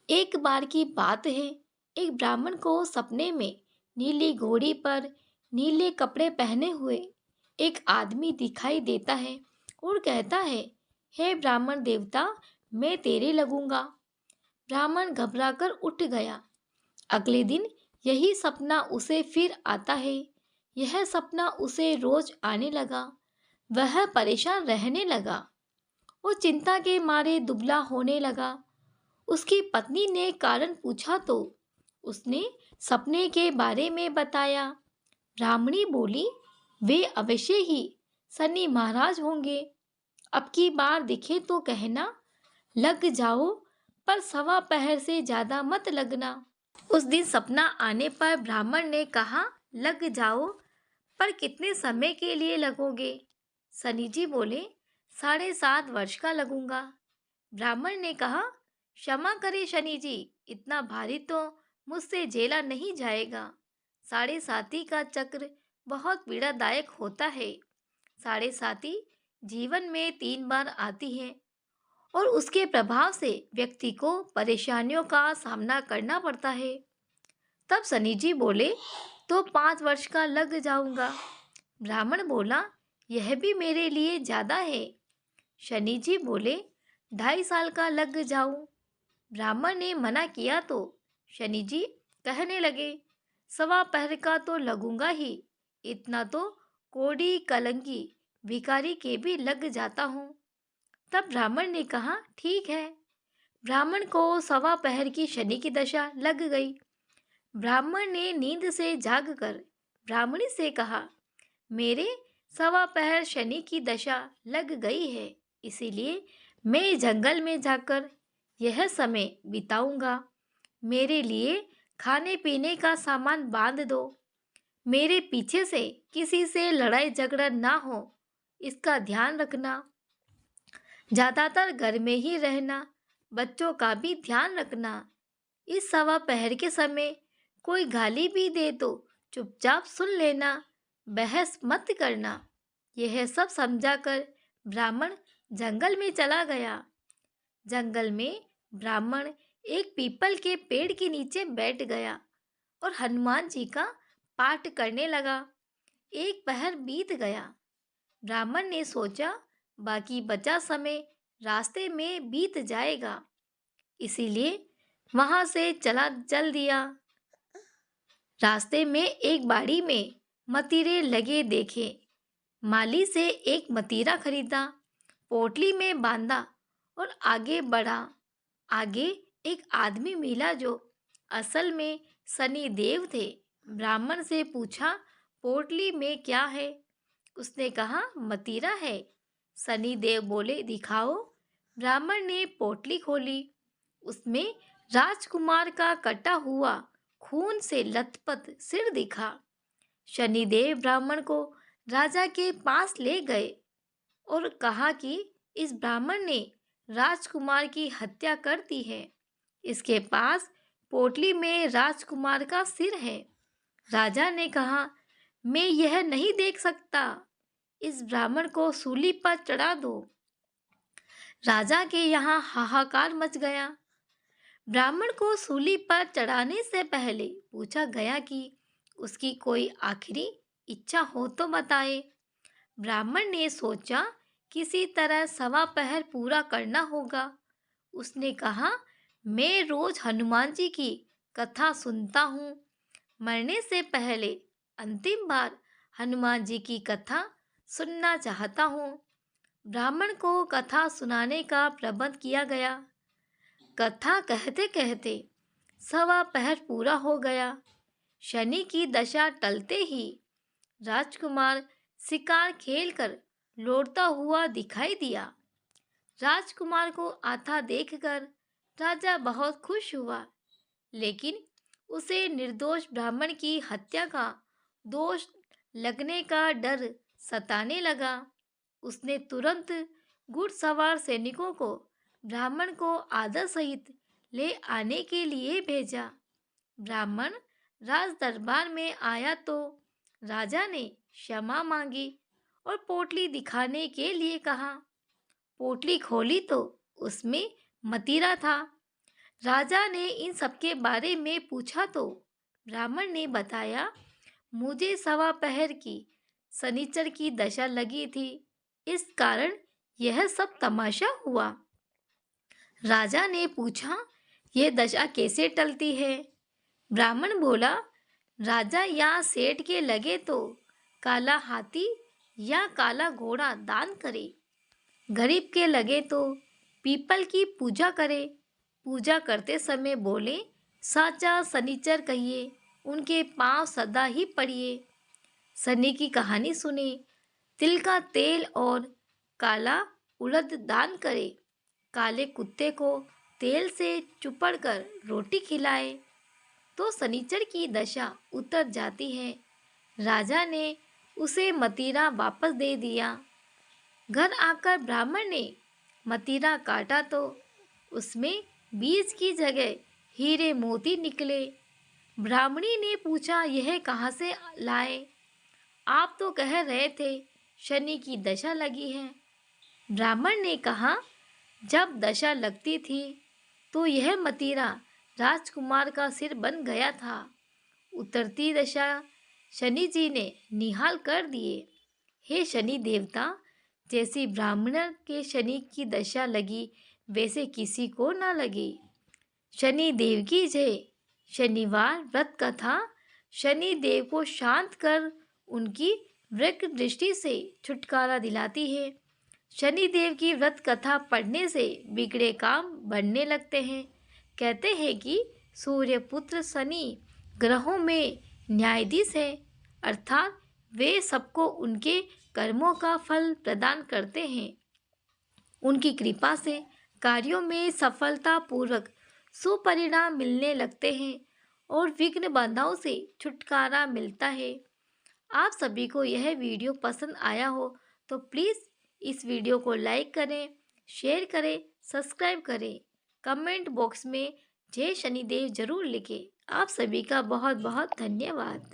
एक बार की बात है। एक ब्राह्मण को सपने में नीली घोड़ी पर नीले कपड़े पहने हुए एक आदमी दिखाई देता है और कहता है, हे ब्राह्मण देवता, मैं तेरे लगूंगा। ब्राह्मण घबराकर उठ गया। अगले दिन यही सपना उसे फिर आता है। यह सपना उसे रोज आने लगा। वह परेशान रहने लगा। वो चिंता के मारे दुबला होने लगा। उसकी पत्नी ने कारण पूछा तो उसने सपने के बारे में बताया। ब्राह्मणी बोली, वे अवश्य ही शनि महाराज होंगे। अब की बार दिखे तो कहना, लग जाओ, पर सवा पहर से ज्यादा मत लगना। उस दिन सपना आने पर ब्राह्मण ने कहा, लग जाओ, पर कितने समय के लिए लगोगे? शनि जी बोले, 7.5 वर्ष का लगूंगा। ब्राह्मण ने कहा, क्षमा करे शनि जी, इतना भारी तो मुझसे झेला नहीं जाएगा। साढ़े साती का चक्र बहुत पीड़ादायक होता है। साढ़े साती जीवन में 3 बार आती है और उसके प्रभाव से व्यक्ति को परेशानियों का सामना करना पड़ता है। तब शनि जी बोले, तो 5 वर्ष का लग जाऊंगा। ब्राह्मण बोला, यह भी मेरे लिए ज्यादा है। शनि जी बोले, 2.5 साल का लग जाऊं। ब्राह्मण ने मना किया तो शनि जी कहने लगे, सवा पहर का तो लगूंगा ही। इतना तो कोड़ी कलंगी भिखारी के भी लग जाता हूँ। तब ब्राह्मण ने कहा, ठीक है। ब्राह्मण को सवा पहर की शनि की दशा लग गई। ब्राह्मण ने नींद से जागकर ब्राह्मणी से कहा, मेरे सवा पहर शनि की दशा लग गई है, इसीलिए मैं जंगल में जाकर यह समय बिताऊंगा। मेरे लिए खाने पीने का सामान बांध दो। मेरे पीछे से किसी से लड़ाई झगड़ा ना हो, इसका ध्यान रखना। ज्यादातर घर में ही रहना। बच्चों का भी ध्यान रखना। इस सवा पहर के समय कोई गाली भी दे तो चुपचाप सुन लेना, बहस मत करना। यह सब समझाकर ब्राह्मण जंगल में चला गया। जंगल में ब्राह्मण एक पीपल के पेड़ के नीचे बैठ गया और हनुमान जी का पाठ करने लगा। एक पहर बीत गया। ब्राह्मण ने सोचा, बाकी बचा समय रास्ते में बीत जाएगा, इसीलिए वहां से चल दिया। रास्ते में एक बाड़ी में मतीरे लगे देखे। माली से एक मतीरा खरीदा, पोटली में बांधा और आगे बढ़ा। आगे एक आदमी मिला जो असल में शनि देव थे। ब्राह्मण से पूछा, पोटली में क्या है? उसने कहा, मतीरा है। शनि देव बोले, दिखाओ। ब्राह्मण ने पोटली खोली। उसमें राजकुमार का कटा हुआ खून से लथपथ सिर दिखा। शनिदेव ब्राह्मण को राजा के पास ले गए और कहा कि इस ब्राह्मण ने राजकुमार की हत्या कर दी है। इसके पास पोटली में राजकुमार का सिर है। राजा ने कहा, मैं यह नहीं देख सकता। इस ब्राह्मण को सूली पर चढ़ा दो। राजा के यहाँ हाहाकार मच गया। ब्राह्मण को सूली पर चढ़ाने से पहले पूछा गया कि उसकी कोई आखिरी इच्छा हो तो बताए। ब्राह्मण ने सोचा, किसी तरह सवा पहर पूरा करना होगा। उसने कहा, मैं रोज हनुमान जी की कथा सुनता हूँ। मरने से पहले अंतिम बार हनुमान जी की कथा सुनना चाहता हूँ। ब्राह्मण को कथा सुनाने का प्रबंध किया गया। कथा कहते कहते सवा पहर पूरा हो गया। शनि की दशा टलते ही राजकुमार शिकार खेलकर लौटता हुआ दिखाई दिया। राजकुमार को आता देखकर राजा बहुत खुश हुआ, लेकिन उसे निर्दोष ब्राह्मण की हत्या का दोष लगने का डर सताने लगा। उसने तुरंत घुड़सवार सैनिकों को ब्राह्मण को आदर सहित ले आने के लिए भेजा। ब्राह्मण राज दरबार में आया तो राजा ने क्षमा मांगी और पोटली दिखाने के लिए कहा। पोटली खोली तो उसमें मतीरा था। राजा ने इन सबके बारे में पूछा तो ब्राह्मण ने बताया, मुझे सवा पहर की शनिचर की दशा लगी थी, इस कारण यह सब तमाशा हुआ। राजा ने पूछा, यह दशा कैसे टलती है? ब्राह्मण बोला, राजा या सेठ के लगे तो काला हाथी या काला घोड़ा दान करे, गरीब के लगे तो पीपल की पूजा करे, पूजा करते समय बोले, साचा शनिचर कहिए, उनके पांव सदा ही पड़िए। शनि की कहानी सुने, तिल का तेल और काला उड़द दान करे, काले कुत्ते को तेल से चुपड़कर रोटी खिलाए तो शनिचर की दशा उतर जाती है। राजा ने उसे मतीरा वापस दे दिया। घर आकर ब्राह्मण ने मतीरा काटा तो उसमें बीज की जगह हीरे मोती निकले। ब्राह्मणी ने पूछा, यह कहाँ से लाए? आप तो कह रहे थे शनि की दशा लगी है। ब्राह्मण ने कहा, जब दशा लगती थी तो यह मतीरा राजकुमार का सिर बन गया था। उतरती दशा शनि जी ने निहाल कर दिए। हे शनि देवता, जैसी ब्राह्मण के शनि की दशा लगी वैसे किसी को ना लगी। शनि देव की जय। शनिवार व्रत कथा शनि देव को शांत कर उनकी वृक दृष्टि से छुटकारा दिलाती है। शनि देव की व्रत कथा पढ़ने से बिगड़े काम बनने लगते हैं। कहते हैं कि सूर्यपुत्र शनि ग्रहों में न्यायाधीश है, अर्थात वे सबको उनके कर्मों का फल प्रदान करते हैं। उनकी कृपा से कार्यों में सफलतापूर्वक सुपरिणाम मिलने लगते हैं और विघ्न बाधाओं से छुटकारा मिलता है। आप सभी को यह वीडियो पसंद आया हो तो प्लीज़ इस वीडियो को लाइक करें, शेयर करें, सब्सक्राइब करें। कमेंट बॉक्स में जय शनिदेव जरूर लिखें। आप सभी का बहुत बहुत धन्यवाद।